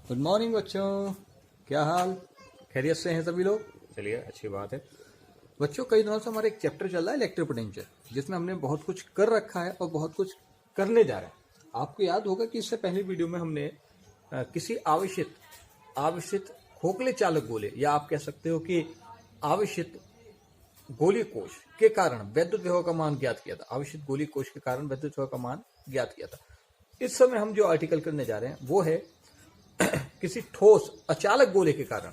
Good morning बच्चों, क्या हाल? खैरियत से हैं सभी लोग? चलिए, अच्छी बात है। बच्चों, कई दिनों से हमारा एक चैप्टर चल रहा है इलेक्ट्रिक पोटेंशियल, जिसमें हमने बहुत कुछ कर रखा है और बहुत कुछ करने जा रहे हैं। आपको याद होगा कि इससे पहले वीडियो में हमने किसी आवेशित खोखले चालक गोले, या आप कह सकते हो कि आवेशित गोली कोश के कारण वैद्युत विभव का मान ज्ञात किया था। आवेशित गोली कोश के कारण वैद्युत विभव का मान ज्ञात किया था। इस समय हम जो आर्टिकल करने जा रहे हैं वो है किसी ठोस अचालक गोले के कारण,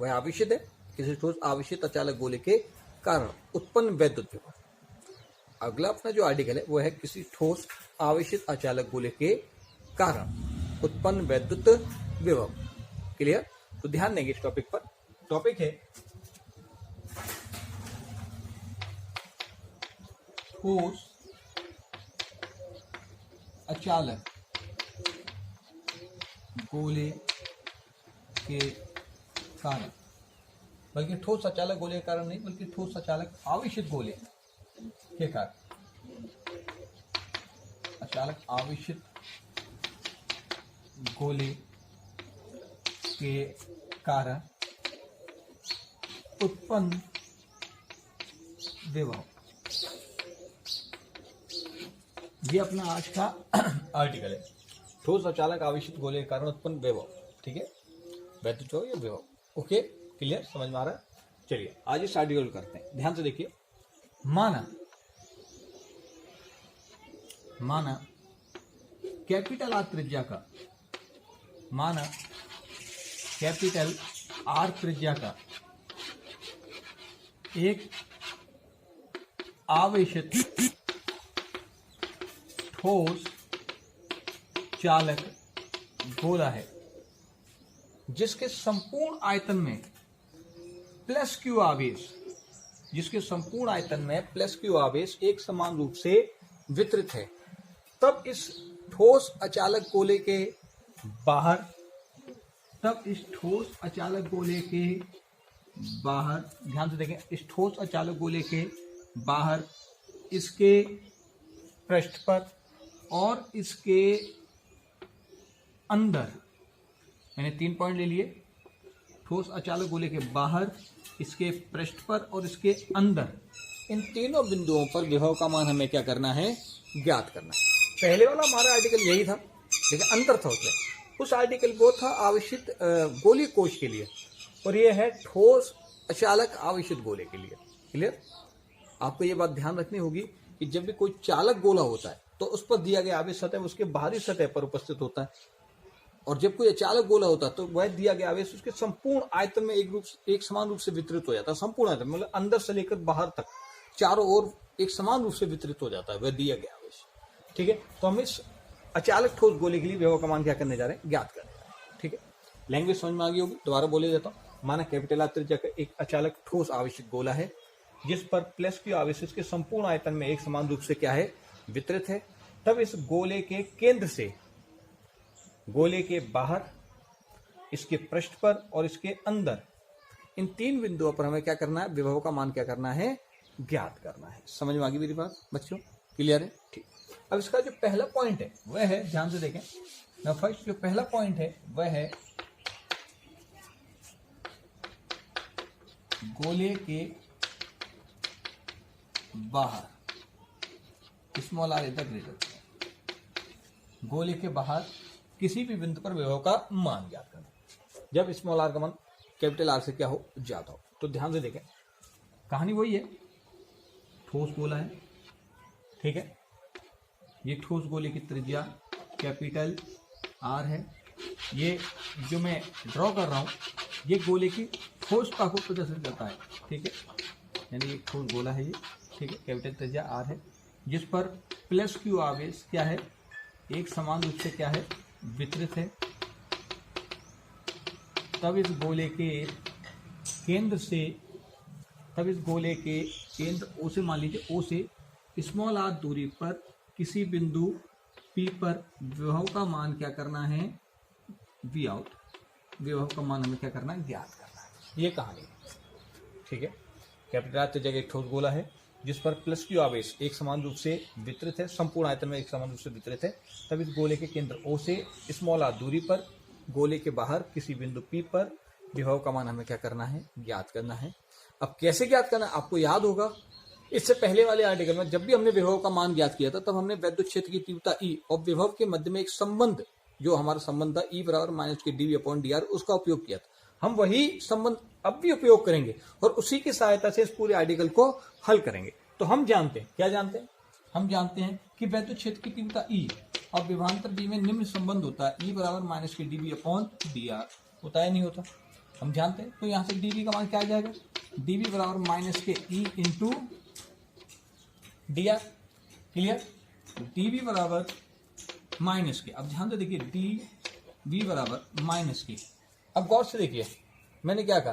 वह आवेशित है, किसी ठोस आवेशित अचालक गोले के कारण उत्पन्न वैद्युत विभव। अगला अपना जो आर्टिकल है वो है किसी ठोस आवेशित अचालक गोले के कारण उत्पन्न वैद्युत विभव। क्लियर? तो ध्यान देंगे इस टॉपिक पर। टॉपिक है ठोस अचालक गोले के कारण, बल्कि ठोस अचालक गोले के कारण नहीं, बल्कि ठोस अचालक आवेशित गोले के कारण, अचालक आवेशित गोले के कारण उत्पन्न विभव। ये अपना आज का आर्टिकल है, ठोस अचालक आवेशित गोले के कारण उत्पन्न विभव। ठीक है, वैद्युत विभव या विभव। Okay, clear? समझ में आ रहा है? चलिए आज इस आर्टिकल करते हैं। ध्यान से देखिए। माना कैपिटल आर त्रिज्या का, माना कैपिटल आर त्रिज्या का एक आवेशित ठोस चालक गोला है, जिसके संपूर्ण आयतन में प्लस क्यू आवेश एक समान रूप से वितरित है। तब इस ठोस अचालक गोले के बाहर, ध्यान से देखें, इस ठोस अचालक गोले के बाहर, इसके पृष्ठ पर और इसके अंदर, मैंने 3 पॉइंट ले लिए। ठोस अचालक गोले के बाहर, इसके पृष्ठ पर और इसके अंदर, इन तीनों बिंदुओं पर विभव का मान हमें क्या करना है? ज्ञात करना है। पहले वाला हमारा आर्टिकल यही था, लेकिन अंतर था उसमें। उस आर्टिकल वो था आवेशित गोली कोश के लिए, और ये है ठोस अचालक आवेशित गोले के लिए। क्लियर? आपको ये बात ध्यान रखनी होगी कि जब भी कोई चालक गोला होता है तो उस पर दिया गया आवेश सतह उसके बाहरी सतह पर उपस्थित होता है, और जब कोई अचालक गोला होता है तो वह दिया गया आवेश उसके संपूर्ण आयतन में एक समान रूप से वितरित हो जाता है। संपूर्ण आयतन मतलब अंदर से लेकर बाहर तक चारों ओर एक समान रूप से वितरित हो जाता है वह दिया गया आवेश। ठीक है, तो हम इस अचालक ठोस गोले के लिए विभव का मान क्या करने जा रहे हैं? ज्ञात करने जा रहे हैं। ठीक है, लैंग्वेज समझ में आ गई होगी। दोबारा बोले देता हूँ। माना कैपिटल आर त्रिज्या का एक अचालक ठोस आवेशित गोला है, जिस पर प्लस क्यू आवेश के संपूर्ण आयतन में एक समान रूप से क्या है? वितरित है। तब इस गोले के केंद्र से गोले के बाहर, इसके पृष्ठ पर और इसके अंदर, इन 3 बिंदुओं पर हमें क्या करना है? विभव का मान क्या करना है? ज्ञात करना है। समझ में आ गई मेरी बात बच्चों? क्लियर है? ठीक। अब इसका जो पहला पॉइंट है वह है, ध्यान से देखें ना, फर्स्ट जो पहला पॉइंट है वह है गोले के बाहर, स्मॉल आर इधर ग्रेटर, गोले के बाहर किसी भी बिंदु पर विभव का मान ज्ञात करना, जब स्मॉल आर का मान कैपिटल आर से क्या हो? ज्यादा हो। तो ध्यान से देखें, कहानी वही है, ठोस गोला है। ठीक है, ये ठोस गोले की त्रिज्या कैपिटल आर है। ये जो मैं ड्रॉ कर रहा हूं ये गोले की ठोसता को प्रदर्शित करता है। ठीक है, यानी एक ठोस गोला है ये। ठीक है, कैपिटल त्रिज्या आर है, जिस पर प्लस क्यू आवेश क्या है? एक समान रूप से क्या है? वितरित है। तब इस गोले के केंद्र ओ से, मान लीजिए ओ से स्मॉल आर दूरी पर किसी बिंदु P पर विभव का मान क्या करना है? V out. विभव का मान हमें क्या करना है? ज्ञात करना है। ये कहानी है। ठीक है, कैपिटल आर त्रिज्या का एक ठोस गोला है जिस पर प्लस क्यू आवेश एक समान रूप से वितरित है, संपूर्ण आयतन में एक समान रूप से वितरित है, तब इस गोले के केंद्र O से स्मॉल r दूरी पर गोले के बाहर किसी बिंदु P पर विभव का मान हमें क्या करना है, ज्ञात करना है। अब कैसे ज्ञात करना है, आपको याद होगा इससे पहले वाले आर्टिकल में जब भी हमने विभव का मान ज्ञात किया था तब हमने वैद्युत क्षेत्र की तीव्रता E और विभव के मध्य में एक संबंध, जो हमारा संबंध था E बराबर माइनस के dV/dr, उसका उपयोग किया था। हम वही संबंध अब भी उपयोग करेंगे और उसी की सहायता से इस पूरे आर्टिकल को हल करेंगे। तो हम जानते हैं, क्या जानते हैं, हम जानते हैं कि वैद्युत क्षेत्र की तीव्रता E और विभवांतर B में निम्न संबंध होता है, E बराबर माइनस के dV/dr। होता है नहीं होता, हम जानते हैं। तो यहाँ से dV का मान क्या आ जाएगा, dV बराबर माइनस के E into dr। Clear, dV बराबर माइनस के, अब ध्यान से देखिए dV बराबर माइनस के। अब गौर से देखिए मैंने क्या कहा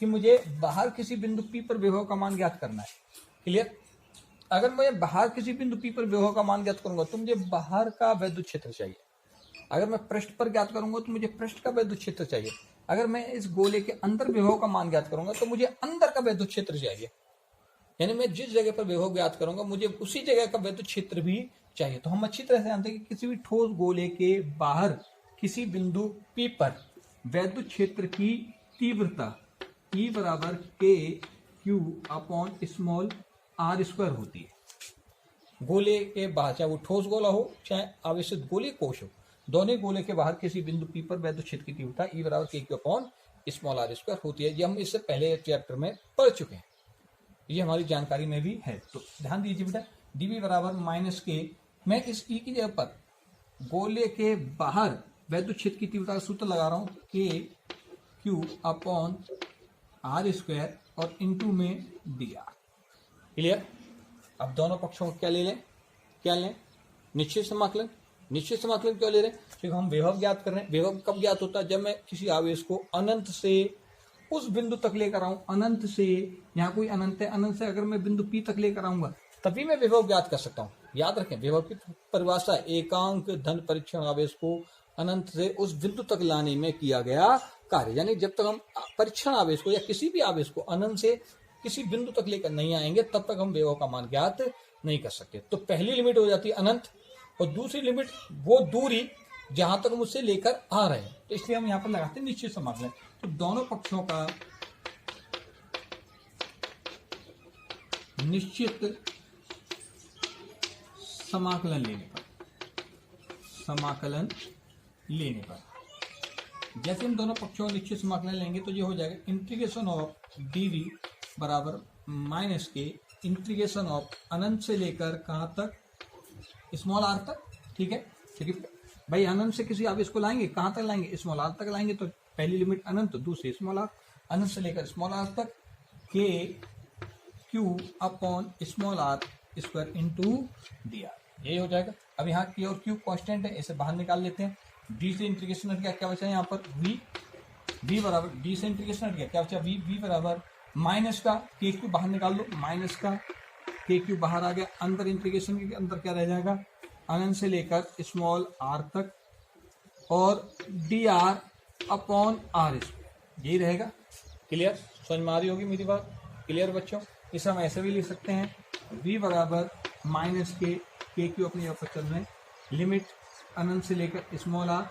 कि मुझे बाहर किसी बिंदु P पर विभव का मान ज्ञात करना है। क्लियर, अगर मैं बाहर किसी बिंदु P पर विभव का मान ज्ञात करूंगा तो मुझे बाहर का वैद्युत क्षेत्र चाहिए। अगर मैं पृष्ठ पर ज्ञात करूंगा तो मुझे पृष्ठ का वैद्युत क्षेत्र चाहिए। अगर मैं इस गोले के अंदर विभव का मान ज्ञात करूंगा तो मुझे अंदर का वैद्युत क्षेत्र चाहिए। यानी मैं जिस जगह पर विभव ज्ञात करूंगा मुझे उसी जगह का वैद्युत क्षेत्र भी चाहिए। तो हम अच्छी तरह से जानते हैं कि किसी भी ठोस गोले के बाहर किसी बिंदु P पर वैद्युत क्षेत्र की तीव्रता E बराबर KQ upon small r square होती है। गोले के बाहर, चाहे वो ठोस गोला हो चाहे आवेशित गोले कोश हो, दोनों गोले के बाहर किसी बिंदु P पर वैद्युत क्षेत्र की तीव्रता E बराबर KQ upon small r square होती है। ये हम इससे पहले चैप्टर में पढ़ चुके हैं, ये हमारी जानकारी में भी है। तो ध्यान दीजिए बेटा, dV बराबर माइनस के, मैं इस E की जगह पर गोले के बाहर वैद्युत क्षेत्र की तीव्रता का सूत्र लगा रहा हूं, KQ अपॉन r स्क्वायर और इनटू में dr। क्लियर, अब दोनों पक्षों को क्या ले लें, क्या लें, निश्चित समाकलन। निश्चित समाकलन क्यों ले रहे हैं, क्योंकि हम विभव ज्ञात कर रहे हैं। विभव कब ज्ञात होता है, जब मैं किसी आवेश को अनंत से उस बिंदु तक लेकर आऊं, अनंत से, यहाँ कोई अनंत है, अनंत से अगर मैं बिंदु P तक लेकर आऊंगा तभी मैं विभव ज्ञात कर सकता हूँ। याद रखें, विभव की परिभाषा एकांक धन परीक्षण आवेश को अनंत से उस बिंदु तक लाने में किया गया कार्य। यानी जब तक हम परीक्षण आवेश को या किसी भी आवेश को अनंत से किसी बिंदु तक लेकर नहीं आएंगे तब तक हम विभव का मान ज्ञात नहीं कर सकते। तो पहली लिमिट हो जाती है अनंत और दूसरी लिमिट वो दूरी जहां तक मुझसे लेकर आ रहे हैं। तो इसलिए हम यहाँ पर लगाते हैं निश्चित समाकलन। तो दोनों पक्षों का निश्चित समाकलन लेने पर जैसे हम दोनों पक्षों का निश्चित समाकलन लेंगे तो ये हो जाएगा इंटीग्रेशन ऑफ dV बराबर माइनस के इंटीग्रेशन ऑफ अनंत से लेकर कहां तक, स्मॉल r तक। ठीक है, क्योंकि भाई अनंत से किसी आवेश को लाएंगे कहां तक लाएंगे, स्मॉल r तक लाएंगे। तो पहली लिमिट अनंत, तो दूसरी स्मॉल r, अनंत से लेकर स्मॉल r तक KQ upon small r square into dr, यही हो जाएगा। अब यहाँ K और Q कांस्टेंट है, इसे बाहर निकाल लेते हैं। D से इंटीग्रेशन हट गया, क्या बचा यहाँ पर V बराबर, D से इंटीग्रेशन हट गया, क्या बचा V बराबर माइनस का KQ बाहर निकाल दो, माइनस का KQ बाहर आ गया, अंदर इंटीग्रेशन के अंदर क्या रह जाएगा, अनंत से लेकर स्मॉल r तक और dr अपॉन r स्क्वायर, यही रहेगा। क्लियर, समझ में आ रही होगी मेरी बात। क्लियर बच्चों, इसे हम ऐसे भी लिख सकते हैं, V बराबर माइनस के KQ अपनी जगह पर चल रहे हैं, लिमिट अनंत से लेकर स्मॉल r,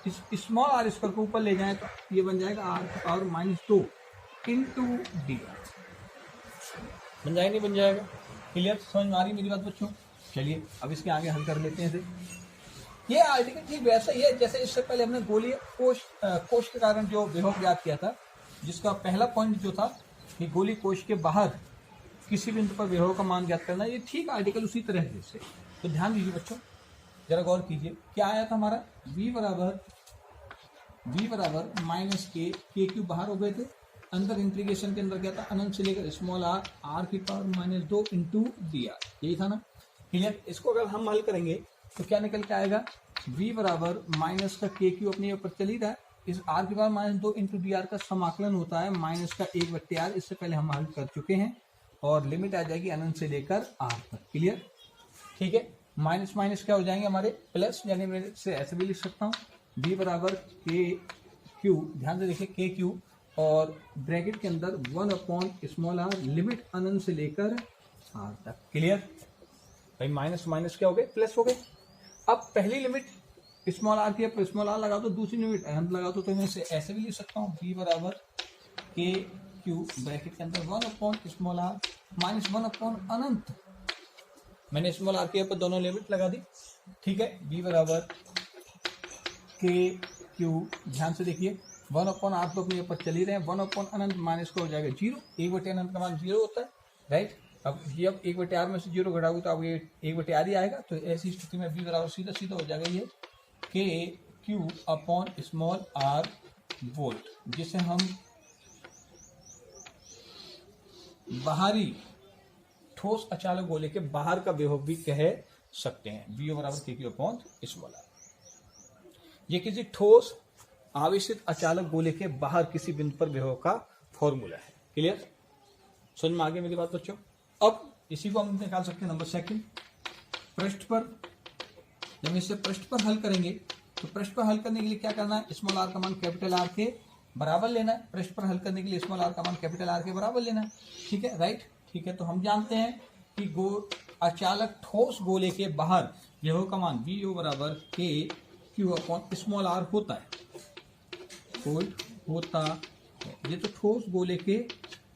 इस स्मॉल r स्क्वायर को ऊपर ले जाएं तो ये बन जाएगा r की पावर -2 इंटू dr। बन जाएगा नहीं बन जाएगा। क्लियर, समझ में आ रही मेरी बात बच्चों। चलिए अब इसके आगे हल कर लेते हैं इसे। ये आर्टिकल ठीक वैसा ही है जैसे इससे पहले हमने गोलीय कोश के कारण जो विभव ज्ञात किया था, जिसका पहला पॉइंट जो था कि गोली कोश के बाहर किसी बिंदु पर विभव का मान ज्ञात करना, ये ठीक आर्टिकल उसी तरह है इससे। तो ध्यान दीजिए बच्चों, जरा गौर कीजिए, क्या आया था हमारा V बराबर माइनस के KQ बाहर हो गए थे, अंदर इंटीग्रेशन के अंदर क्या था, अनंत से लेकर स्मॉल r की पावर -2 इंटू dr, यही था ना। क्लियर, इसको अगर हम हल करेंगे तो क्या निकल के आएगा, V बराबर माइनस का KQ अपने ऊपर चल ही रहा है, इस r की पावर -2 इंटू dr का समाकलन होता है माइनस का 1/r, इससे पहले हम हल कर चुके हैं, और लिमिट आ जाएगी अनंत से लेकर r तक। क्लियर, ठीक है, माइनस माइनस क्या हो जाएंगे हमारे प्लस, यानी मैं इसे ऐसे भी लिख सकता हूँ, V बराबर KQ, ध्यान से देखिए KQ और ब्रैकेट के अंदर 1 अपॉन स्मॉल r, लिमिट अनंत से लेकर आर तक। क्लियर भाई, माइनस माइनस क्या हो गए, प्लस हो गए। अब पहली लिमिट स्मॉल आर की है, स्मॉल आर लगा दो, दूसरी लिमिट अनंत लगा दो, तो मैं इसे ऐसे भी लिख सकता हूँ, बी बराबर के क्यू ब्रैकेट के अंदर 1 upon small R minus 1 upon अनंत। मैंने स्मॉल आर के ऊपर दोनों लिमिट लगा दी, ठीक है। बी बराबर के क्यू, ध्यान से देखिए 1 अपॉन आर तो अपने ऊपर चल ही रहे हैं, 1 अपॉन अनंत माइनस का हो जाएगा 0, 1 अनंत का मान 0 होता है, राइट। अब ये अब 1 आर में से 0 घटाओगे तो अब ये 1 आर ही आएगा, तो ऐसी स्थिति में बी बराबर सीधा सीधा हो जाएगा ये K Q upon small R volt, जिसे हम बाहरी ठोस अचालक गोले के बाहर का विभव भी कह सकते हैं, वी बराबर के क्यू अपॉन स्मॉल आर। ये किसी ठोस आवेशित अचालक गोले के बाहर किसी बिंदु पर विभव का फॉर्मूला है। क्लियर, समझ में आ गई मेरी बात बच्चों। अब इसी को हम निकाल सकते हैं नंबर सेकंड, पृष्ठ पर। जब इसे पृष्ठ पर हल करेंगे तो पृष्ठ पर हल करने के लिए क्या करना है, स्मॉल आर का मान कैपिटल आर के बराबर लेना है। पृष्ठ पर हल करने के लिए स्मॉल आर का मान कैपिटल आर के बराबर लेना है, ठीक है, राइट। ठीक है, तो हम जानते हैं कि अचालक ठोस गोले के बाहर विभव का मान वी बराबर के क्यू अपॉन स्मॉल आर होता है, होता है। ये तो ठोस गोले के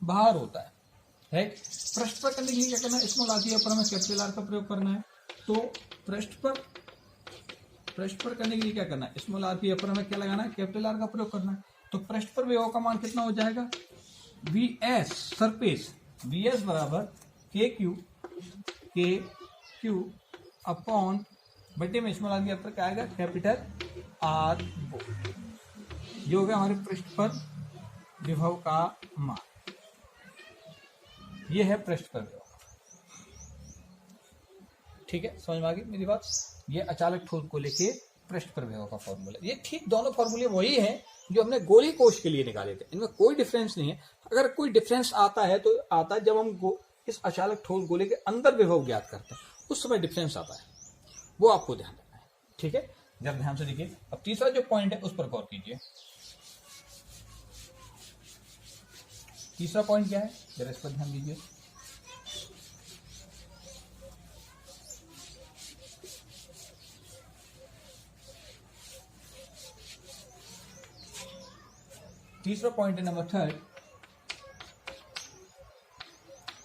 बाहर होता है, राइट। पृष्ठ पर करने के लिए क्या करना है, स्मॉल आर के ऊपर हमें कैपिटल आर का प्रयोग करना है। तो पृष्ठ पर करने के लिए क्या करना है, स्मॉल आर के ऊपर हमें क्या लगाना है, कैपिटल आर का प्रयोग करना है। तो पृष्ठ पर विभव का मान कितना हो जाएगा, V S surface, V S बराबर के क्यू अपॉन बटे में स्मॉल आर के ऊपर क्या आएगा, कैपिटल आर वो, जो हो गया हमारे पृष्ठ पर विभव का मान। ये है पृष्ठ पर विभव, ठीक है, समझ में आ गई मेरी बात। ये अचालक ठोस गोले के पृष्ठ पर विभव का फॉर्मूला। ये ठीक दोनों फॉर्मूले वही हैं जो हमने गोली कोश के लिए निकाले थे, इनमें कोई डिफरेंस नहीं है। अगर कोई डिफरेंस आता है तो आता है जब हम इस अचालक ठोस गोले के अंदर विभव ज्ञात करते हैं, उस समय डिफरेंस आता है, वो आपको ध्यान रखना है, ठीक है। जब ध्यान से देखिए, अब तीसरा जो पॉइंट है उस पर गौर कीजिए। तीसरा पॉइंट क्या है, जरा इस पर ध्यान दीजिए। तीसरा पॉइंट है नंबर थर्ड,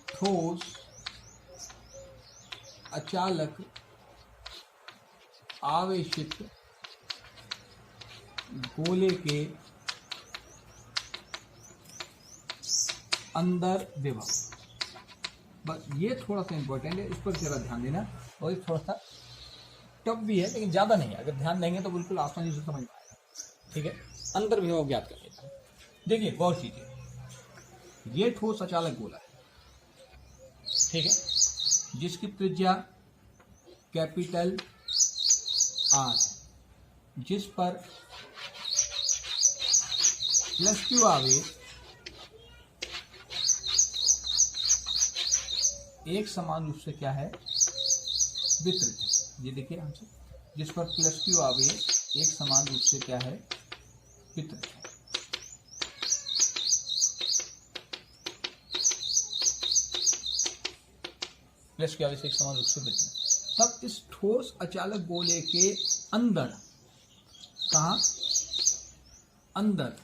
ठोस अचालक आवेशित गोले के अंदर विभव। बस ये थोड़ा सा इंपॉर्टेंट है, इस पर जरा ध्यान देना, और ये थोड़ा सा टफ भी है लेकिन ज्यादा नहीं है, अगर ध्यान देंगे तो बिल्कुल आसानी से समझ में आएगा, ठीक है। अंदर विभव ज्ञात कर लेना। देखिए गौर कीजिए, ये ठोस अचालक गोला है, ठीक है, जिसकी त्रिज्या कैपिटल आर है, जिस पर प्लस क्यू आवेश एक समान रूप से क्या है, वितरित है। ये देखिए हमसे, जिस पर प्लस क्यू आवेश एक समान रूप से क्या है, वितरित है। प्लस क्यू आवेश एक समान रूप से वितरित। तब इस ठोस अचालक गोले के अंदर, कहां, अंदर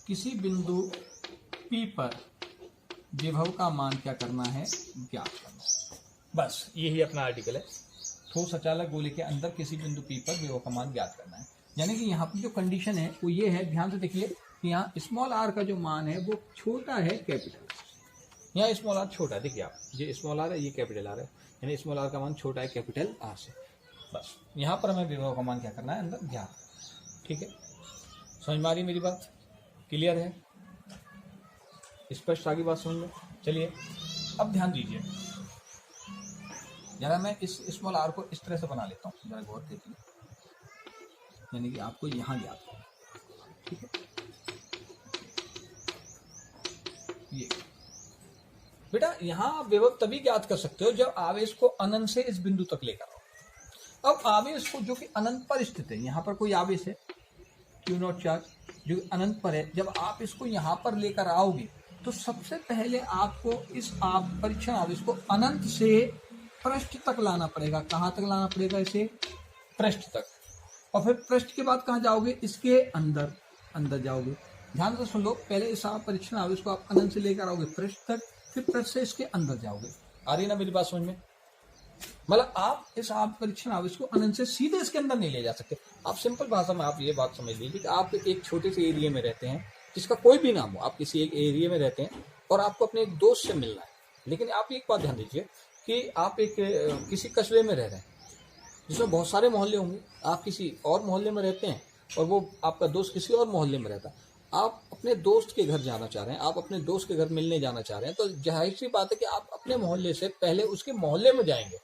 किसी बिंदु P पर विभव का मान क्या करना है, ज्ञात करना है। बस यही अपना आर्टिकल है, ठोस अचालक गोले के अंदर किसी बिंदु P पर विभव का मान ज्ञात करना है। यानी कि यहाँ पर जो कंडीशन है वो ये है, ध्यान से देखिए कि यहाँ स्मॉल आर का जो मान है वो छोटा है कैपिटल, यहाँ स्मॉल आर छोटा है, देखिए आप, ये स्मॉल आर है, ये कैपिटल आर है, यानी स्मॉल आर का मान छोटा है कैपिटल आर से। बस यहाँ पर हमें विभव का मान क्या करना है, अंदर ज्ञात, ठीक है। समझ में आ रही मेरी बात, क्लियर है, स्पष्ट आगे बात समझ में। चलिए अब ध्यान दीजिए, जरा मैं इस स्मॉल आर को इस तरह से बना लेता हूँ, जरा गौर कीजिए, यानी कि आपको यहाँ ज्ञात करना, ठीक है। ये बेटा यहाँ आप विभव तभी ज्ञात कर सकते हो जब आवेश को अनंत से इस बिंदु तक लेकर आओ। अब आवेश को जो कि अनंत पर स्थित है, यहाँ पर कोई आवेश है Q0 चार्ज, जो अनंत पर है, जब आप इसको यहाँ पर लेकर आओगे तो सबसे पहले आपको इस आप परीक्षण आवेश को अनंत से पृष्ठ तक लाना पड़ेगा। कहाँ तक लाना पड़ेगा? इसे पृष्ठ तक। और फिर पृष्ठ के बाद कहाँ जाओगे? इसके अंदर अंदर जाओगे। ध्यान से सुन लो, पहले इस आप परीक्षण आवेश को आप अनंत से लेकर आओगे पृष्ठ तक, फिर पृष्ठ से इसके अंदर जाओगे। आ रही ना मेरी बात समझ में? मतलब आप इस आप परीक्षण आवेश को अनंत से सीधे इसके अंदर नहीं ले जा सकते। आप सिंपल भाषा में आप ये बात समझ लीजिए कि आप एक छोटे से एरिया में रहते हैं, जिसका कोई भी नाम हो, आप किसी एक एरिया में रहते हैं और आपको अपने एक दोस्त से मिलना है। लेकिन आप एक बात ध्यान दीजिए कि आप एक किसी कस्बे में रह रहे हैं जिसमें बहुत सारे मोहल्ले होंगे। आप किसी और मोहल्ले में रहते हैं और वो आपका दोस्त किसी और मोहल्ले में रहता है। आप अपने दोस्त के घर जाना चाह रहे हैं, आप अपने दोस्त के घर मिलने जाना चाह रहे हैं, तो जाहिर सी बात है कि आप अपने मोहल्ले से पहले उसके मोहल्ले में जाएंगे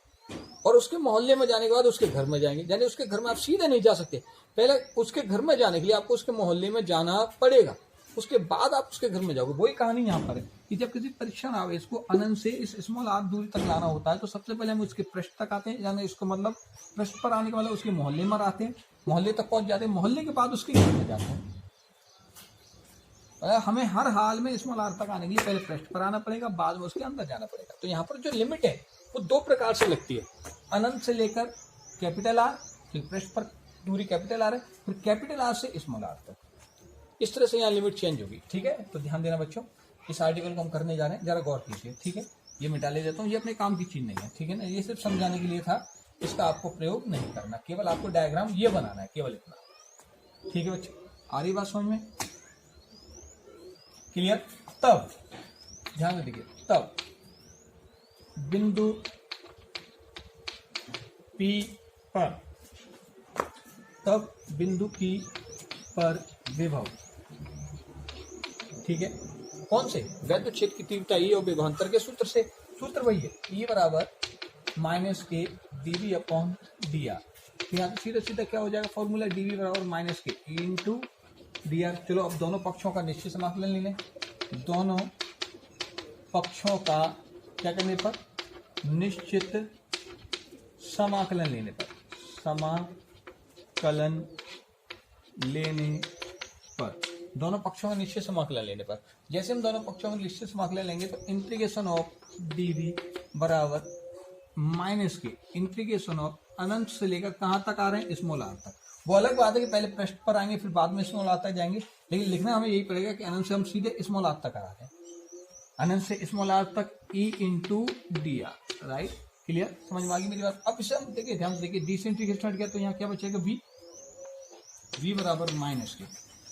और उसके मोहल्ले में जाने के बाद उसके घर में जाएंगे। यानी उसके घर में आप सीधे नहीं जा सकते, पहले उसके घर में जाने के लिए आपको उसके मोहल्ले में जाना पड़ेगा, उसके बाद आप उसके घर में जाओगे। वही कहानी यहाँ पर है कि जब किसी परीक्षण आवेश को अनंत से इस स्मॉल r दूरी तक लाना होता है तो सबसे पहले हम उसके पृष्ठ तक आते हैं, यानी इसको मतलब पृष्ठ पर आने के बाद उसके मोहल्ले में आते हैं, मोहल्ले तक पहुंच जाते हैं, मोहल्ले के बाद उसके घर में जाते हैं। हमें हर हाल में स्मॉल r तक आने के लिए पहले पृष्ठ पर आना पड़ेगा, बाद में उसके अंदर जाना पड़ेगा। तो यहाँ पर जो लिमिट है वो दो प्रकार से लगती है, अनंत से लेकर कैपिटल R, फिर पृष्ठ पर दूरी कैपिटल R है, फिर कैपिटल R से स्मॉल r तक। इस तरह से यहाँ लिमिट चेंज होगी। ठीक है, तो ध्यान देना बच्चों, इस आर्टिकल को हम करने जा रहे हैं, जरा गौर कीजिए। ठीक है, ये मिटा ले देता हूँ, ये अपने काम की चीज नहीं है। ठीक है ना, ये सिर्फ समझाने के लिए था, इसका आपको प्रयोग नहीं करना, केवल आपको डायग्राम ये बनाना है, केवल इतना। ठीक है बच्चों, आ रही बात समझ में? क्लियर? तब ध्यान में देखिए, तब बिंदु P पर, तब बिंदु P पर विभव, ठीक है, कौन से? वैद्युत क्षेत्र की तीव्रता E और विभवांतर के सूत्र से। सूत्र वही है, E बराबर -k dV/dr। यहाँ तो सीधा सीधा क्या हो जाएगा फॉर्मूला? dV बराबर -k इंटू dr। चलो अब दोनों पक्षों का निश्चित समाकलन ले लें। दोनों पक्षों का क्या करने पर? निश्चित समाकलन लेने पर, समाकलन लेने पर, दोनों पक्षों का निश्चित समाकलन लेने पर, जैसे हम दोनों पक्षों का निश्चित समाकलन लेंगे तो इंटीग्रेशन ऑफ dv बराबर -k इंटीग्रेशन ऑफ अनंत से लेकर कहाँ तक आ रहे हैं? स्मॉल r तक। वो अलग बात है कि पहले पृष्ठ पर आएंगे फिर बाद में स्मॉल r तक जाएंगे, लेकिन लिखना हमें यही पड़ेगा कि अनंत से हम सीधे स्मॉल r तक आ रहे हैं, अनंत से स्मॉल r तक E into dr। Right, clear? समझ में आ गई मेरी बात? अब इसे हम देखिए, ध्यान से देखिए, डी से इंटीग्रेशन किया तो यहाँ क्या बचेगा? v बराबर -k,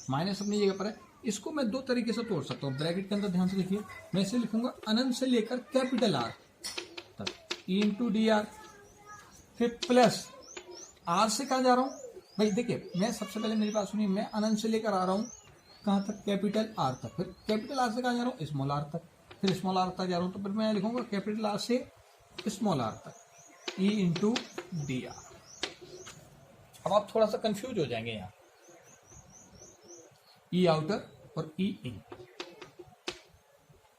माइनस अपनी जगह पर है। इसको मैं दो तरीके से तोड़ सकता हूँ, ब्रैकेट के अंदर ध्यान से देखिए, मैं इसे लिखूंगा अनंत से लेकर कैपिटल R तक E इंटू dr, फिर प्लस R से कहाँ जा रहा हूँ भाई? देखिए, मैं सबसे पहले मेरी बात सुनिए, मैं अनंत से लेकर आ रहा हूँ कहाँ तक? कैपिटल R तक, फिर कैपिटल R से कहाँ जा रहा हूँ? स्मॉल r तक, फिर स्मॉल r तक जा रहा हूँ, तो फिर मैं लिखूंगा कैपिटल R से स्मॉल r तक E इंटू dr। अब आप थोड़ा सा कंफ्यूज हो जाएंगे यहाँ, E आउटर और E इन।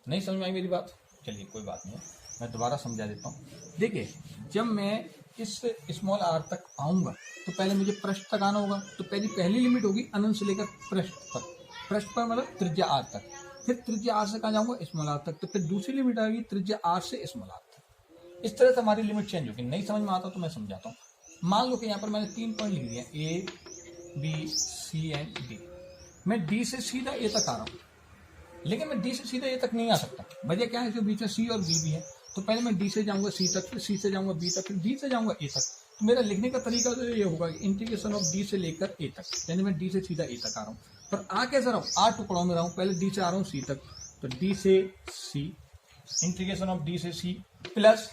नहीं समझ में आई मेरी बात? चलिए कोई बात नहीं है, मैं दोबारा समझा देता हूँ। देखिए, जब मैं इस स्मॉल r तक आऊंगा तो पहले मुझे पृष्ठ तक आना होगा, तो पहली लिमिट होगी अनंत से लेकर पृष्ठ पर, पृष्ठ पर मतलब त्रिज्या r तक, फिर त्रिज्या r से कहाँ जाऊंगा? स्मॉल r तक, तो फिर दूसरी लिमिट आएगी त्रिज्या r से स्मॉल r तक। इस तरह से हमारी लिमिट चेंज होगी। नहीं समझ में आता तो मैं समझाता हूँ। मान लो कि यहाँ पर मैंने 3 पॉइंट लिख दिया, A, B, C and D। मैं D से सीधा A तक आ रहा हूँ, लेकिन मैं D से सीधा A तक नहीं आ सकता। वजह क्या है? इसके बीच में C और B भी है, तो पहले मैं D से जाऊंगा C तक, फिर C से जाऊंगा B तक, फिर D से जाऊंगा A तक। तो मेरा लिखने का तरीका तो ये होगा इंटीग्रेशन ऑफ D से लेकर A तक, यानी मैं D से सीधा A तक आ रहा हूँ। पर आ कैसे रहा हूँ? 8 टुकड़ों में रहा हूँ। पहले D से आ रहा हूँ C तक, तो D से C, इंटीग्रेशन ऑफ D से C प्लस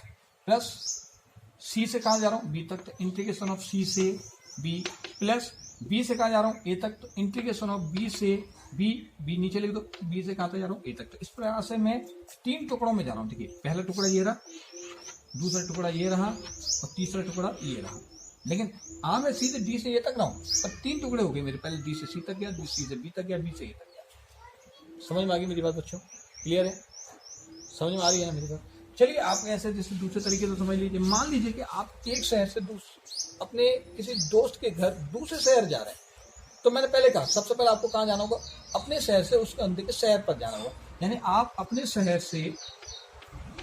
C से कहाँ जा रहा हूँ? B तक, तो इंटीग्रेशन ऑफ C से B प्लस B से कहाँ जा रहा हूँ? A तक, तो इंटीग्रेशन ऑफ B से B नीचे लिख दो, B से कहाँ तक जा रहा हूँ? A तक। तो इस प्रकार से मैं 3 टुकड़ों में जा रहा हूँ। देखिए, पहला टुकड़ा ये रहा, दूसरा टुकड़ा ये रहा और तीसरा टुकड़ा ये रहा। लेकिन मैं सीधे D से A तक रहा हूँ, पर 3 टुकड़े हो गए मेरे। पहले D से C तक गया, C से B तक गया, B से A तक गया। समझ में आ गई मेरी बात बच्चों? क्लियर है? समझ में आ रही है ना मेरी बात? चलिए, आप ऐसे जैसे दूसरे तरीके से समझ लीजिए। मान लीजिए कि आप एक शहर से अपने किसी दोस्त के घर दूसरे शहर जा रहे हैं, तो मैंने पहले कहा सबसे पहले आपको कहाँ जाना होगा, अपने शहर से उसके अंदर के शहर पर जाना होगा। यानी आप अपने शहर से,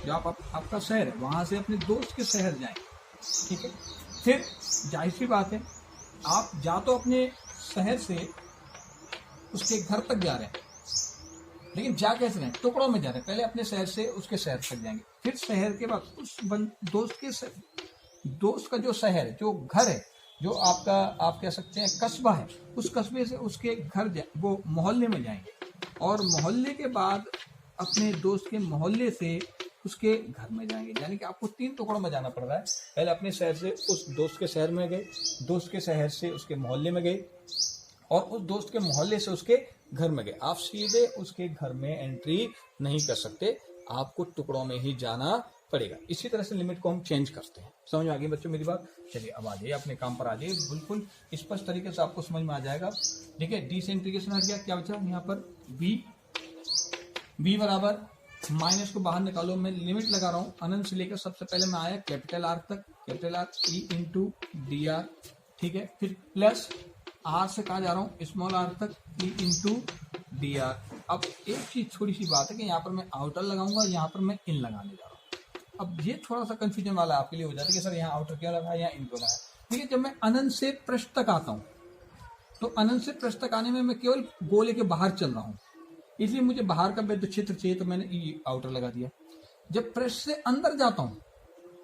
जो आपका शहर है वहां से अपने दोस्त के शहर जाएं, ठीक है। फिर जाहिर सी बात है आप जा तो अपने शहर से उसके घर तक जा रहे हैं, लेकिन जा कैसे रहे हैं, टुकड़ों में जा रहे हैं। पहले अपने शहर से उसके शहर तक जाएंगे, फिर शहर के बाद उस दोस्त का जो शहर है, जो घर है, जो आपका आप कह सकते हैं कस्बा है, उस कस्बे से उसके घर वो मोहल्ले में जाएंगे, और मोहल्ले के बाद अपने दोस्त के मोहल्ले से उसके घर में जाएंगे। यानी कि आपको 3 टुकड़ों में जाना पड़ रहा है। पहले अपने शहर से उस दोस्त के शहर में गए, दोस्त के शहर से उसके मोहल्ले में गए, और उस दोस्त के मोहल्ले से उसके घर में गए। आप सीधे उसके घर में एंट्री नहीं कर सकते, आपको टुकड़ों में ही जाना पड़ेगा। इसी तरह से लिमिट को हम चेंज करते हैं। समझ में आ गई बच्चों मेरी बात? चलिए अब आ जाइए अपने काम पर, आ जाइए, बिल्कुल स्पष्ट तरीके से आपको समझ में आ जाएगा। देखिए डी से इंटीग्रेशन हट गया, क्या बचा यहाँ पर v बराबर माइनस को बाहर निकालो, मैं लिमिट लगा रहा हूँ अनंत से लेकर, सबसे पहले मैं आया कैपिटल आर तक, capital R E into D are, ठीक है। फिर प्लस आर से कहा जा रहा हूँ स्मॉल आर तक ई इंटू डी आर। अब एक चीज थोड़ी सी बात है कि यहाँ पर मैं आउटर लगाऊंगा, यहाँ पर मैं इन लगाने जा रहा हूँ। अब ये थोड़ा सा कंफ्यूजन वाला आपके लिए हो जाता है कि सर यहाँ आउटर क्यों लगा, यहाँ इन क्यों लगा। ठीक है, जब मैं अनंत से पृष्ठ तक आता हूँ तो अनंत से पृष्ठ तक आने में मैं केवल गोले के बाहर चल रहा हूँ, इसलिए मुझे बाहर का वैद्युत क्षेत्र चाहिए, तो मैंने ई आउटर लगा दिया। जब पृष्ठ से अंदर जाता हूँ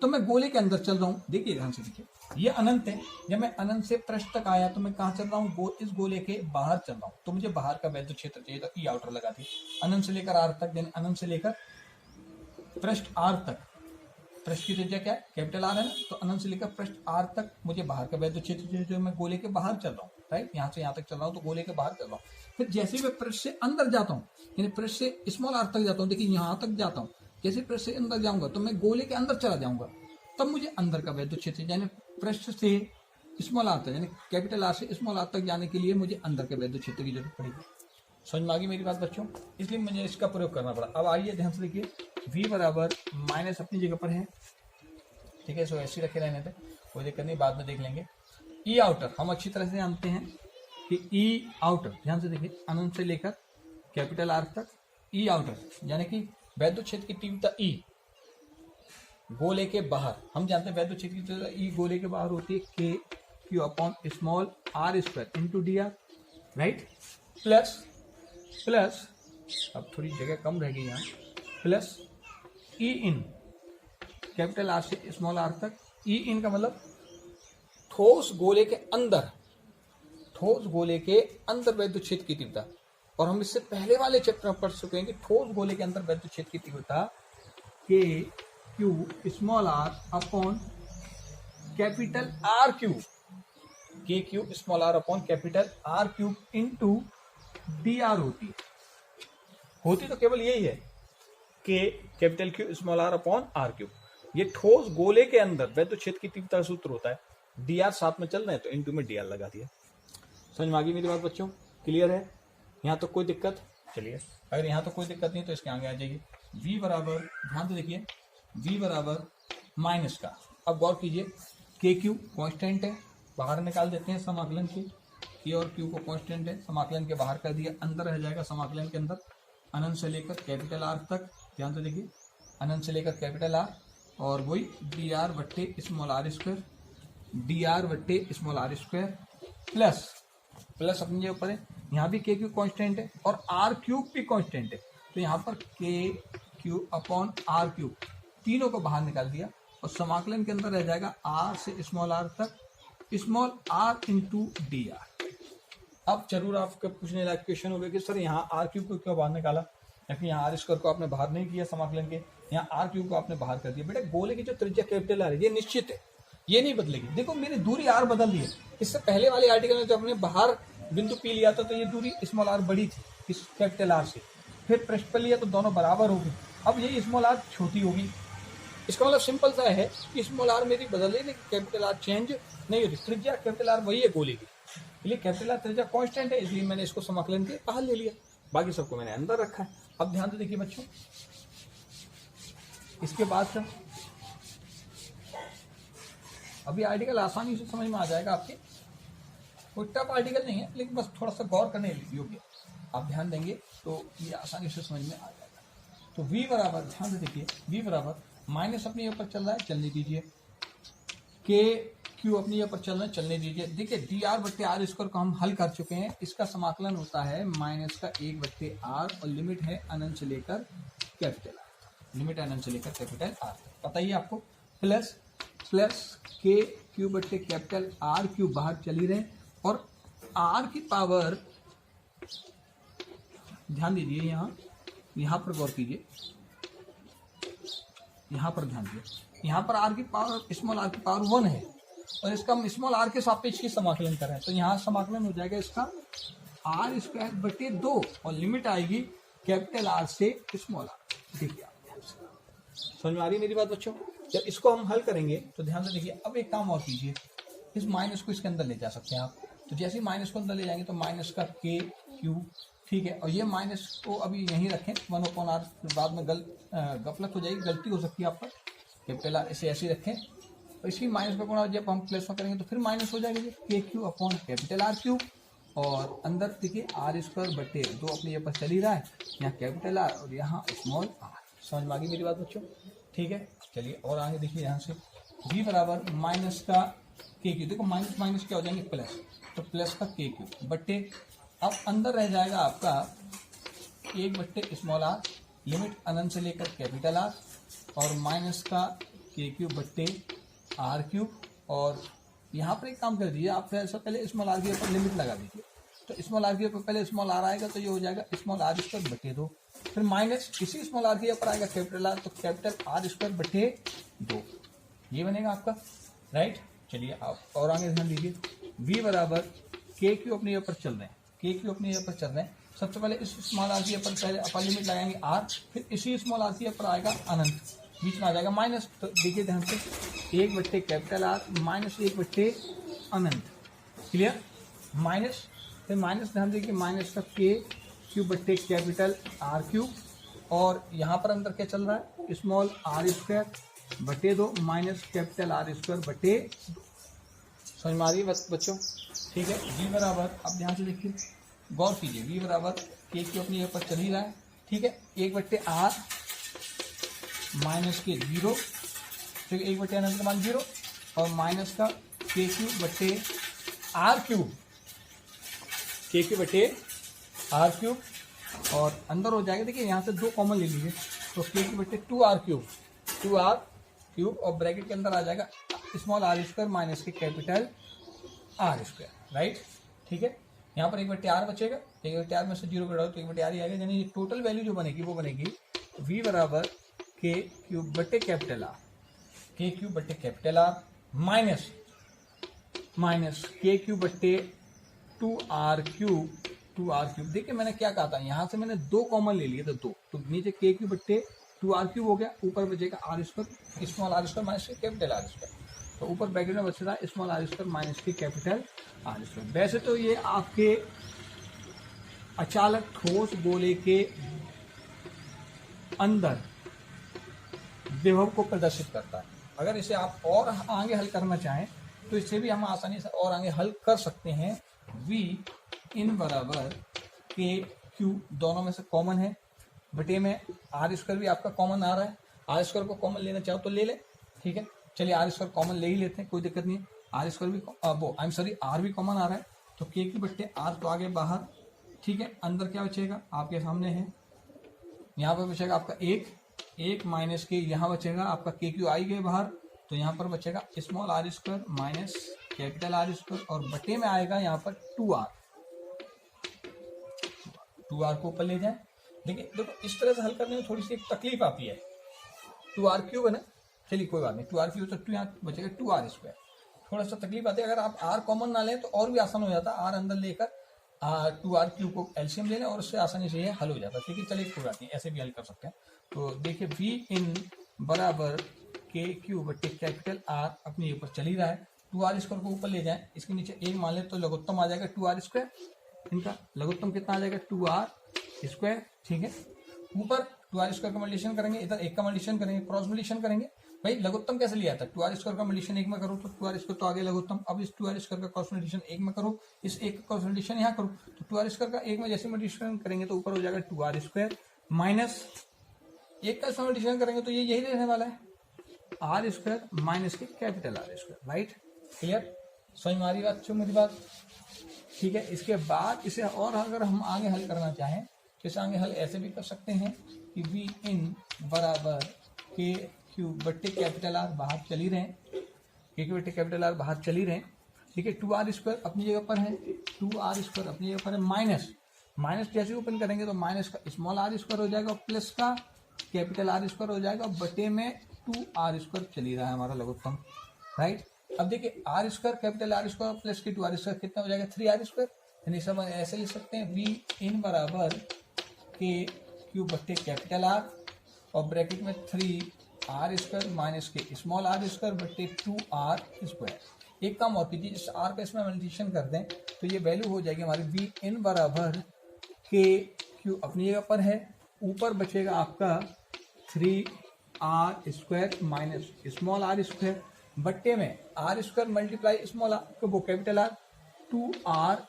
तो मैं गोले के अंदर चल रहा हूँ। देखिए ध्यान से देखिए, ये अनंत है, जब मैं अनंत से पृष्ठ तक आया तो मैं कहाँ चल रहा हूँ, इस गोले के बाहर चल रहा हूँ, तो मुझे बाहर का वैद्युत क्षेत्र चाहिए, तो ई आउटर लगा दिया। अनंत से लेकर आर तक, यानी अनंत से लेकर पृष्ठ आर तक, पृष्ठ की त्रिज्या क्या है, कैपिटल आर है ना, तो अनंत से लेकर पृष्ठ आर तक मुझे बाहर का वैद्युत क्षेत्र जो मैं गोले के बाहर चल रहा हूँ, राइट, यहाँ से यहाँ तक चल रहा हूँ तो गोले के बाहर चल रहा हूँ। फिर जैसे मैं पृष्ठ से अंदर जाता हूँ, यानी पृष्ठ से स्मॉल आर तक जाता हूँ, देखिए यहाँ तक जाता हूँ, जैसे पृष्ठ से अंदर जाऊंगा तो मैं गोले के अंदर चला जाऊंगा, तब मुझे अंदर का वैद्युत क्षेत्र, यानी पृष्ठ से स्मॉल आर तक, यानी कैपिटल आर से स्मॉल आर तक जाने के लिए मुझे अंदर के वैद्युत क्षेत्र की जरूरत पड़ेगी। समझ में आ गई मेरी बात बच्चों? इसलिए मुझे इसका प्रयोग करना पड़ा। अब आइए ध्यान से देखिए, v बराबर माइनस अपनी जगह पर है, ठीक है, सो ऐसे रखे रहने थे, कोई दिक्कत नहीं, बाद में देख लेंगे। ई आउटर हम अच्छी तरह से जानते हैं कि ई आउटर, ध्यान से देखिए, अनंत से लेकर कैपिटल आर तक ई आउटर, यानी कि वैद्युत क्षेत्र की तीव्रता ई गोले के बाहर, हम जानते हैं वैद्युत क्षेत्र की तीव्रता ई गोले के बाहर होती है K Q upon small R square into D R, right, plus अब थोड़ी जगह कम रह गई यहाँ, plus E in capital R से स्मॉल आर तक, ई इन का मतलब ठोस गोले के अंदर, ठोस गोले के अंदर वैद्युत क्षेत्र की तीव्रता, और हम इससे पहले वाले चैप्टर में पढ़ चुके हैं कि ठोस गोले के अंदर वैद्युत क्षेत्र की तीव्रता के Q small R upon capital R cube, के Q small R upon capital R cube into D R होती तो केवल यही है कि capital Q small R upon R cube. ये ठोस गोले के अंदर वैद्युत क्षेत्र की तीव्रता का सूत्र होता है, डी आर साथ में चल रहे हैं तो इंटू में डी आर लगा दिया। समझ में आ गई मेरी बात बच्चों? क्लियर है? यहाँ तो कोई दिक्कत? चलिए, अगर यहाँ तो कोई दिक्कत नहीं तो इसके आगे आ जाइए। v बराबर, ध्यान से देखिए, v बराबर माइनस का, अब गौर कीजिए, के क्यू कॉन्स्टेंट है, बाहर निकाल देते हैं समाकलन के, के और क्यू को कॉन्स्टेंट है, समाकलन के बाहर कर दिया, अंदर रह जाएगा समाकलन के अंदर अनंत से लेकर कैपिटल आर तक, ध्यान से देखिए, अनंत से लेकर कैपिटल आर, और वही डी आर बट्टे small R square, D R बट्टे स्मॉल आर स्क्वायर, प्लस अपने ऊपर है, यहाँ भी के क्यू कॉन्स्टेंट है और आर क्यूब भी कॉन्स्टेंट है, तो यहाँ पर के क्यू अपॉन आर क्यूब, तीनों को बाहर निकाल दिया, और समाकलन के अंदर रह जाएगा आर से स्मॉल आर तक, small R into D R. अब जरूर आपका पूछने लायक क्वेश्चन होगा कि सर यहाँ आर क्यूब को क्यों बाहर निकाला, क्योंकि यहाँ आर स्क्वायर को आपने बाहर नहीं किया समाकलन के, यहाँ आर क्यूब को आपने बाहर कर दिया। बेटा गोले की जो त्रिज्या कैपिटल आर है ये निश्चित है, ये नहीं बदलेगी। देखो मेरी दूरी आर बदल दी है, इससे पहले वाले आर्टिकल में जब हमने बाहर बिंदु पी लिया था तो ये दूरी स्मॉल आर बड़ी थी इस कैपिटल आर से, फिर पृष्ठ पर लिया तो दोनों बराबर होगी, अब ये स्मॉल आर छोटी होगी। इसका मतलब सिंपल सा है कि स्मॉल आर मेरी बदल रही है, कैपिटल आर चेंज नहीं होती, त्रिज्या कैपिटल आर वही है गोले की, इसलिए कैपिटल आर त्रिज्या कांस्टेंट है, इसलिए मैंने इसको समाकलन के बाहर ले लिया, बाकी सबको मैंने अंदर रखा है। अब ध्यान से देखिए बच्चों, इसके बाद का अभी आर्टिकल आसानी से समझ में आ जाएगा आपके। कोई टफ आर्टिकल नहीं है, लेकिन बस थोड़ा सा गौर करने योग्य, आप ध्यान देंगे तो ये आसानी से समझ में आ जाएगा। तो v बराबर, ध्यान से देखिए, v बराबर माइनस अपने ऊपर चल रहा है, चलने दीजिए, के क्यू अपनी यहाँ पर चल रहा है, चलने दीजिए। देखिए डी आर बट्टे आर स्क्वायर को हम हल कर चुके हैं, इसका समाकलन होता है माइनस का 1 बट्टे आर और लिमिट है अनंत से लेकर कैपिटल आर, लिमिट अनंत से लेकर कैपिटल आर, पता ही आपको, प्लस के क्यू बट्टे कैपिटल आर क्यू बाहर चली रहे और आर की पावर, ध्यान दीजिए यहाँ पर गौर कीजिए, यहाँ पर ध्यान दीजिए, यहाँ पर आर की पावर, स्मॉल आर की पावर 1 है और इसका हम स्मॉल आर के सापेक्ष की समाकलन कर रहे हैं, तो यहाँ समाकलन हो जाएगा इसका आर स्क्वायर बटे 2 और लिमिट आएगी कैपिटल आर से स्मॉल आर। देखिए समझ में आ रही है मेरी बात बच्चों? जब इसको हम हल करेंगे तो ध्यान से देखिए, अब एक काम और कीजिए, इस माइनस को इसके अंदर ले जा सकते हैं आप, तो जैसे ही माइनस को अंदर ले जाएंगे तो माइनस का के क्यू, ठीक है, और ये माइनस को अभी यहीं रखें, 1/r, बाद में गफलत हो जाएगी, गलती हो सकती है आप पर, कैपिटल आर इसे ऐसे ही रखें, और इसी माइनस का गुणा जब हम प्लस में करेंगे तो फिर माइनस हो जाएगा के Q upon capital are Q, और अंदर देखिए आर स्क्वायर बटे 2 अपने यहाँ पर चल ही रहा है, यहाँ कैपिटल आर और यहाँ स्मॉल आर। समझ में आ गई मेरी बात बच्चों? ठीक है, चलिए और आगे देखिए, यहाँ से v बराबर माइनस का के क्यू, देखो माइनस माइनस क्या हो जाएंगे प्लस, तो प्लस का के क्यू बटे, अब अंदर रह जाएगा आपका 1 बट्टे स्मॉल आर, लिमिट अनंत से लेकर कैपिटल आर, और माइनस का के क्यूब बट्टे आर क्यूब, और यहाँ पर एक काम कर दीजिए आप, ऐसा पहले स्मॉल आर के ऊपर लिमिट लगा दीजिए, तो स्मॉल आर के ऊपर पहले स्मॉल आर आएगा तो ये हो जाएगा स्मॉल आर स्क्वायर बटे 2, फिर माइनस इसी स्मॉल आर के ऊपर आएगा कैपिटल आर, तो कैपिटल आर स्क्वायर बटे 2, ये बनेगा आपका, राइट। चलिए आप और आगे ध्यान दीजिए, v बराबर के क्यू अपने ऊपर चल रहे हैं, के क्यू अपने ऊपर चल रहे हैं, सबसे पहले इस स्मॉल आर के ऊपर पहले अपर लिमिट लगाएंगे r, फिर इसी स्मॉल आर के ऊपर आएगा अनंत, बीच में आ जाएगा माइनस, तो देखिए ध्यान से 1 बट्टे कैपिटल आर माइनस 1 बट्टे अनंत, क्लियर, माइनस, फिर माइनस, ध्यान देखिए माइनस का के क्यूब बट्टे कैपिटल आर क्यूब, और यहाँ पर अंदर क्या चल रहा है स्मॉल आर स्क्वायर बटे 2 माइनस कैपिटल आर स्क्वायर बटे 2। समझ में आ रही है बच्चों? ठीक है, v बराबर, अब ध्यान से देखिए, गौर कीजिए, v बराबर के क्यू अपने ऊपर चल ही रहा है, ठीक है, 1 बट्टे आर माइनस के 0, ठीक है, 1 बट्टे अनंत का मान 0, और माइनस का के क्यूब बट्टे आर क्यूब, के क्यूब बट्टे आर क्यूब, और अंदर हो जाएगा, देखिए यहाँ से 2 कॉमन ले लीजिए, तो के क्यूब बट्टे 2r क्यूब, और ब्रैकेट के अंदर आ जाएगा small R square minus K capital R square, right. ठीक है, यहाँ पर 1 बट्टे आर बचेगा, 1 बट्टे आर में से 0 कटाओ तो 1 बट्टे आर ही आएगा, यानी टोटल वैल्यू जो बनेगी वो बनेगी v बराबर के क्यूब बट्टे कैपिटल आर, के क्यूब बट्टे कैपिटल आर माइनस के क्यूब बट्टे 2r क्यूब। देखिए मैंने क्या कहा था, यहाँ से मैंने 2 कॉमन ले लिए थे, 2, तो नीचे के क्यूब बट्टे 2r क्यूब हो गया, ऊपर बचेगा R square, small R square minus K capital R square, तो ऊपर ब्रैकेट में बच रहा है small R square minus K capital R square. वैसे तो ये आपके अचालक ठोस गोले के अंदर विभव को प्रदर्शित करता है, अगर इसे आप और आगे हल करना चाहें तो इससे भी हम आसानी से और आगे हल कर सकते हैं। v इन बराबर के क्यू, दोनों में से कॉमन है, बटे में आर स्क्वायर भी आपका कॉमन आ रहा है, आर स्क्वायर को कॉमन लेना चाहो तो ले ले, ठीक है, चलिए आर स्क्वायर कॉमन ले ही लेते हैं, कोई दिक्कत नहीं है, आर स्क्वायर भी आर भी कॉमन आ रहा है, तो के क्यू बट्टे आर तो आगे बाहर, ठीक है, अंदर क्या बचेगा आपके सामने है, यहाँ पर बचेगा आपका 1 माइनस के, यहाँ बचेगा आपका के क्यू आई गए बाहर, तो यहाँ पर बचेगा small R square minus capital R square, और बटे में आएगा यहाँ पर 2r को ऊपर ले जाए। देखो इस तरह से हल करने में थोड़ी सी एक तकलीफ आती है, 2r क्यूब है ना, चलिए कोई बात नहीं, 2r क्यूब तो 2 यहाँ बचेगा 2r स्क्वायर, थोड़ा सा तकलीफ आती है, अगर आप r कॉमन ना लें तो और भी आसान हो जाता, r अंदर लेकर 2r क्यूब को एलसीएम ले लें और उससे आसानी से ये हल हो जाता, ठीक है, चलिए कोई बात नहीं, ऐसे भी हल कर सकते हैं। तो देखिए v इन बराबर के क्यूब बट्टे कैपिटल आर अपने ऊपर चल ही रहा है, 2r स्क्वायर को ऊपर ले जाएं, इसके नीचे 1 मान ले तो लघुत्तम आ जाएगा 2r स्क्वायर, इनका लघुत्तम कितना आ जाएगा 2r स्क्वायर, ठीक है, ऊपर 2r स्क्वायर का मल्टीप्लिकेशन करेंगे, इधर 1 का मल्टीप्लिकेशन करेंगे, क्रॉस मल्टीप्लिकेशन करेंगे, भाई लघुत्तम कैसे लिया था, 2r² का मल्टीप्लिकेशन 1 में करो तो 2r² तो आगे लघुत्तम, अब इस 2r² का क्रॉस मल्टीप्लिकेशन 1 में करो, इस 1 का क्रॉस मल्टीप्लिकेशन यहाँ करो, तो 2r² का 1 में जैसे मल्टीप्लिकेशन करेंगे तो ऊपर हो जाएगा 2r² माइनस 1 का मल्टीप्लिकेशन करेंगे तो ये यही रहने वाला है r² minus K capital R²। Right, clear, समझ में आ रही बात मेरी बात? ठीक है, इसके बाद इसे और अगर हम आगे हल करना चाहें तो इसे आगे हल ऐसे भी कर सकते हैं कि वी इन बराबर के क्यू बट्टे कैपिटल आर बाहर चली रहे, के क्यू बट्टे कैपिटल आर बाहर चली रहे। ठीक है, 2r² अपनी जगह पर है, 2r² अपनी जगह पर है, माइनस जैसे ओपन करेंगे तो माइनस का स्मॉल r² हो जाएगा, प्लस का कैपिटल R² हो जाएगा, बटे में 2r² चली रहा है हमारा लघुत्तम। राइट, अब देखिए r² कैपिटल R² प्लस के 2r² कितना हो जाएगा 3r², यानी सब ऐसे लिख सकते हैं वी इन बराबर के क्यू बट्टे कैपिटल आर और ब्रैकेट में 3r² माइनस के स्मॉल r² बट्टे 2r²। एक काम और कीजिए, इस r का इसमें मल्टीप्लिकेशन कर दें तो ये वैल्यू हो जाएगी हमारी वी इन बराबर के क्यू अपनी जगह पर है, ऊपर बचेगा आपका 3r² माइनस स्मॉल r² बट्टे में r² मल्टीप्लाई स्मॉल r वो कैपिटल आर 2r³।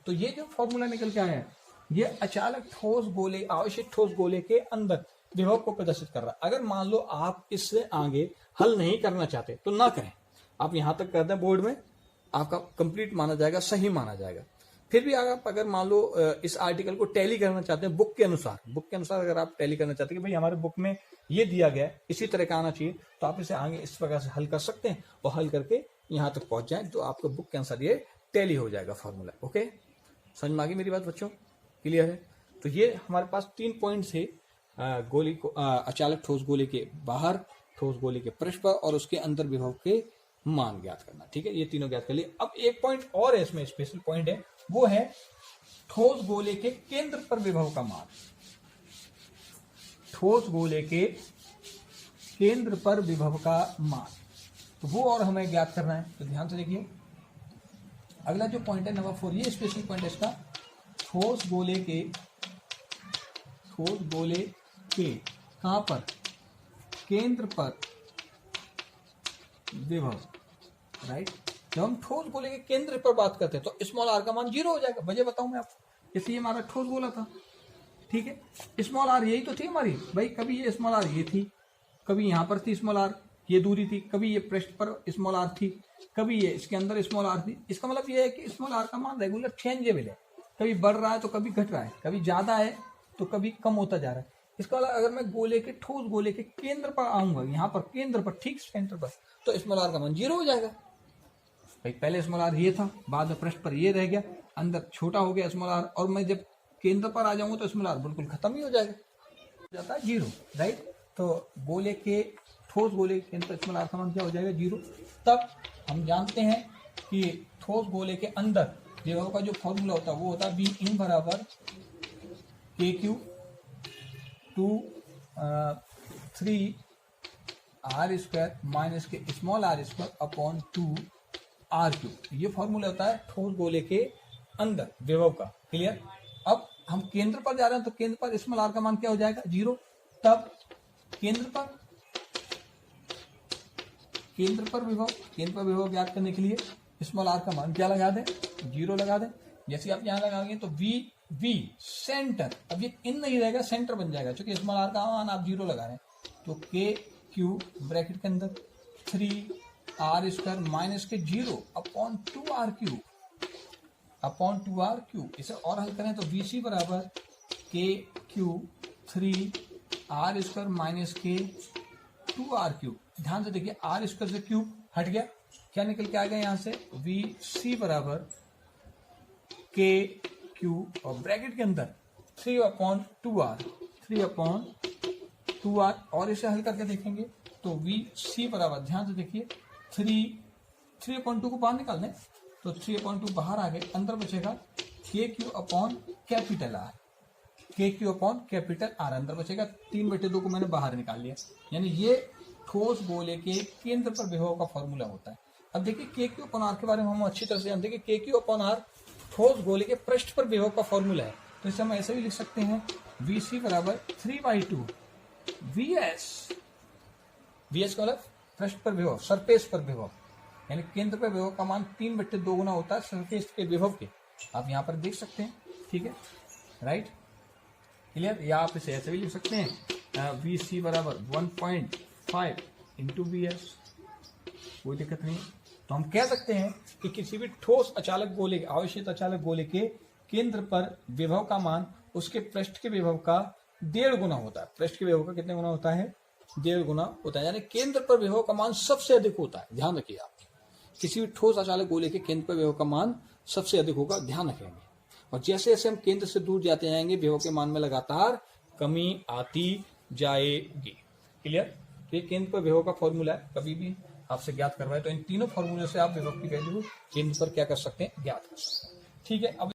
तो ये जो फॉर्मूला निकल के आया है ये अचालक ठोस गोले, आवश्यक ठोस गोले के अंदर विभव को प्रदर्शित कर रहा है। अगर मान लो आप इससे आगे हल नहीं करना चाहते तो ना करें, आप यहां तक कर दें बोर्ड में, आपका कंप्लीट माना जाएगा, सही माना जाएगा। फिर भी आप अगर मान लो इस आर्टिकल को टैली करना चाहते हैं बुक के अनुसार अगर आप टैली करना चाहते हैं कि भाई हमारे बुक में ये दिया गया है इसी तरह का आना चाहिए, तो आप इसे आगे इस प्रकार से हल कर सकते हैं और हल करके यहाँ तक पहुंच जाए तो आपको बुक के अनुसार ये टैली हो जाएगा फॉर्मूला। ओके, समझ में आ गई मेरी बात बच्चों? क्लियर है? तो ये हमारे पास 3 पॉइंट है, गोली को अचालक ठोस गोले के बाहर, ठोस गोले के पृष्ठ पर और उसके अंदर विभव के मान ज्ञात करना। ठीक है, ये तीनों ज्ञात कर लिए। अब एक पॉइंट और है इसमें, स्पेशल पॉइंट है, वो है ठोस गोले के केंद्र पर विभव का मान। ठोस गोले के केंद्र पर विभव का मान, तो वो और हमें ज्ञात करना है। तो ध्यान से देखिए, अगला जो पॉइंट है नंबर 4, ये स्पेशल पॉइंट है इसका, ठोस गोले के कहां पर, केंद्र पर विभव। राइट, जब हम ठोस गोले के केंद्र पर बात करते हैं तो स्मॉल r का मान 0 हो जाएगा। वजह बताऊं मैं आपको, इसलिए हमारा ठोस गोला था। ठीक है, स्मॉल r यही तो थी हमारी भाई, कभी ये स्मॉल r ये थी, कभी यहां पर थी स्मॉल r ये दूरी थी, कभी ये पृष्ठ पर स्मॉल r थी, कभी ये इसके अंदर स्मॉल r थी। इसका मतलब ये है कि स्मॉल r का मान रेगुलर चेंजेबल है, कभी बढ़ रहा है तो कभी घट रहा है, कभी ज्यादा है तो कभी कम होता जा रहा है। इसका मतलब अगर मैं गोले के, ठोस गोले के केंद्र पर आऊंगा, यहाँ पर केंद्र पर, ठीक सेंटर पर, तो स्मॉल r का मान 0 हो जाएगा। भाई पहले स्मॉल r ये था, बाद में पृष्ठ पर ये रह गया, अंदर छोटा हो गया स्मॉल r, और मैं जब केंद्र पर आ जाऊंगा तो स्मॉल r बिल्कुल खत्म ही हो जाएगा, हो जाता है 0। राइट, तो गोले के, ठोस गोले के केंद्र पर स्मॉल r का मान क्या हो जाएगा 0। तब हम जानते हैं कि ठोस गोले के अंदर विभव का जो फॉर्मूला होता है वो होता है वी इन बराबर के क्यू 3r² माइनस के स्मॉल r² अपॉन 2r³। ये फॉर्मूला होता है ठोस गोले के अंदर विभव का। क्लियर? अब हम केंद्र पर जा रहे हैं तो केंद्र पर स्मॉल r का मान क्या हो जाएगा 0। तब केंद्र पर विभव ज्ञात करने के लिए स्मॉल r का मान क्या लगा दें 0 लगा दें। जैसे आप यहाँ लगाएंगे तो v सेंटर, अब ये इन नहीं रहेगा, सेंटर बन जाएगा, क्योंकि स्मॉल r का मान आप 0 लगा रहे हैं। तो के क्यू ब्रैकेट के अंदर 3r² माइनस के 0 अपॉन 2r³। इसे और हल करें तो VC बराबर के क्यू 3r² माइनस के 2r³। ध्यान से देखिए, r² से क्यूब हट गया, क्या निकल के आ गया यहाँ से VC बराबर के क्यू और ब्रैकेट के अंदर 3/2r, और इसे हल करके देखेंगे तो VC बराबर, ध्यान से देखिए, 3/2 को बाहर निकाल दें तो 3/2 बाहर आ गए, अंदर बचेगा के क्यू अपॉन कैपिटल आर, अंदर बचेगा 3/2 को मैंने बाहर निकाल लिया। यानी ये ठोस गोले के केंद्र पर विभव का फॉर्मूला होता है। अब देखिए के क्यू अपॉन आर के बारे में हम अच्छी तरह से जानते हैं कि के क्यू अपॉन आर ठोस गोले के पृष्ठ पर विभव का फॉर्मूला है। तो इसे हम ऐसे भी लिख सकते हैं VC बराबर 3/2 वीएस का मतलब पृष्ठ पर विभव, सरफेस पर विभव, यानी केंद्र पर विभव का मान 3/2 गुना होता है सरफेस के विभव के। आप यहाँ पर देख सकते हैं, ठीक है, राइट, क्लियर। या आप इसे ऐसे भी लिख सकते हैं, वी सी बराबर 1.5 इंटू वी एस, कोई दिक्कत नहीं। तो हम कह सकते हैं कि किसी भी ठोस अचालक गोले, आवेशित अचालक गोले के केंद्र पर विभव का मान उसके पृष्ठ के विभव का 1.5 गुना होता है। पृष्ठ के विभव का कितने गुना होता है? 1.5 गुना होता है, यानी केंद्र पर विभव का मान सबसे अधिक होता है। ध्यान रखिए आप, किसी भी ठोस अचालक गोले के केंद्र पर विभव का मान सबसे अधिक होगा, ध्यान रखेंगे। और जैसे जैसे हम केंद्र से दूर जाते जाएंगे विभव के मान में लगातार कमी आती जाएगी। क्लियर। ये केंद्र पर विभव का फॉर्मूला है, कभी भी आपसे ज्ञात करवाए तो इन तीनों फॉर्मूले से आप विभव की वैल्यू केंद्र पर क्या कर सकते हैं, ज्ञात कर सकते हैं। ठीक है। अब